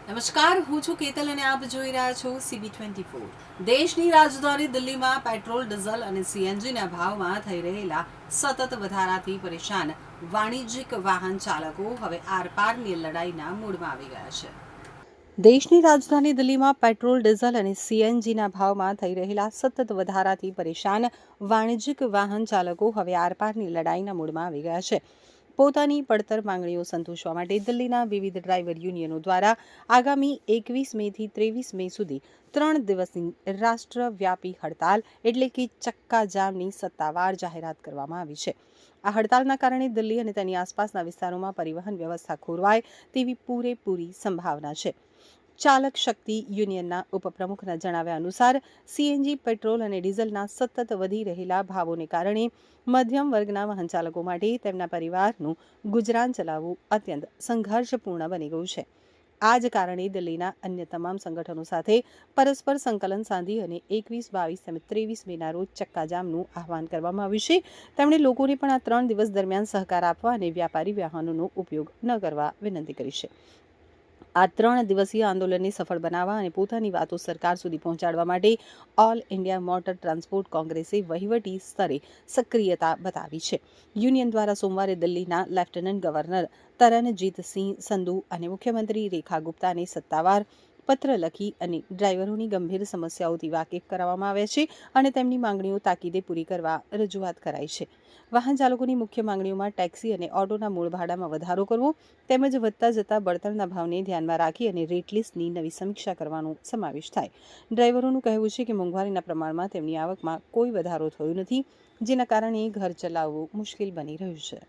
નમસ્કાર, હું છું કેતલ અને આપ જોઈ રહ્યા છો CB24. દેશની રાજધાની દિલ્હીમાં પેટ્રોલ, ડીઝલ અને CNGના ભાવમાં થઈ રહેલા સતત વધારાથી પરેશાન વાણિજ્યિક વાહન ચાલકો હવે આરપારની લડાઈના મૂડમાં આવી ગયા છે. દેશની રાજધાની દિલ્હીમાં પેટ્રોલ, ડીઝલ અને CNGના ભાવમાં થઈ રહેલા સતત વધારાથી પરેશાન વાણિજ્યિક વાહન ચાલકો હવે આરપારની લડાઈના મૂડમાં આવી ગયા છે. પોતાની પડતર માંગણીઓ સંતોષવા માટે દિલ્હીના વિવિધ ડ્રાઈવર યુનિયનો દ્વારા આગામી 21 મેથી 23 મે સુધી 3 દિવસની રાષ્ટ્રવ્યાપી હડતાલ એટલે કે ચક્કાજામની સત્તાવાર જાહેરાત કરવામાં આવી છે. આ હડતાલના કારણે દિલ્હી અને તેની આસપાસના વિસ્તારોમાં પરિવહન વ્યવસ્થા ખોરવાય તેવી પૂરેપૂરી સંભાવના છે. ચાલક શક્તિ યુનિયનના ઉપપ્રમુખના જણાવ્યા અનુસાર CNG, પેટ્રોલ અને ડીઝલના સતત વધી રહેલા ભાવોને કારણે મધ્યમ વર્ગના વાહન ચાલકો માટે તેમના પરિવારનું ગુજરાન ચલાવવું અત્યંત સંઘર્ષપૂર્ણ બની ગયું છે. આ જ કારણે દિલ્હીના અન્ય તમામ સંગઠનો સાથે પરસ્પર સંકલન સાધી અને 21, 22 તેમજ 23 મેના રોજ ચક્કાજામનું આહવાન કરવામાં આવ્યું છે. તેમણે લોકોને પણ આ 3 દિવસ દરમિયાન સહકાર આપવા અને વ્યાપારી વાહનોનો ઉપયોગ ન કરવા વિનંતી કરી છે. આ 3 દિવસીય આંદોલનને સફળ બનાવવા અને પોતાની વાતો સરકાર સુધી પહોંચાડવા માટે ઓલ ઇન્ડિયા મોટર ટ્રાન્સપોર્ટ કોંગ્રેસે વહીવટી સ્તરે સક્રિયતા બતાવી છે. યુનિયન દ્વારા સોમવારે દિલ્હીના લેફ્ટનન્ટ ગવર્નર તરનજીતસિંહ સંધુ અને મુખ્યમંત્રી રેખા ગુપ્તાને સત્તાવાર પત્ર લખી અને ડ્રાઈવરોની ગંભીર સમસ્યાઓથી વાકેફ કરાવવામાં આવ્યા છે અને તેમની માંગણીઓ તાકીદે પૂરી કરવા રજૂઆત કરાઈ છે. વાહન ચાલકોની મુખ્ય માંગણીઓમાં ટેક્સી અને ઓટોના મૂળ ભાડામાં વધારો કરવો તેમજ વધતા જતા બળતણના ભાવને ધ્યાનમાં રાખી અને રેટ લિસ્ટની નવી સમીક્ષા કરવાનો સમાવેશ થાય. ડ્રાઈવરોનું કહેવું છે કે મોંઘવારીના પ્રમાણમાં તેમની આવકમાં કોઈ વધારો થયો નથી, જેના કારણે ઘર ચલાવવું મુશ્કેલ બની રહ્યું છે.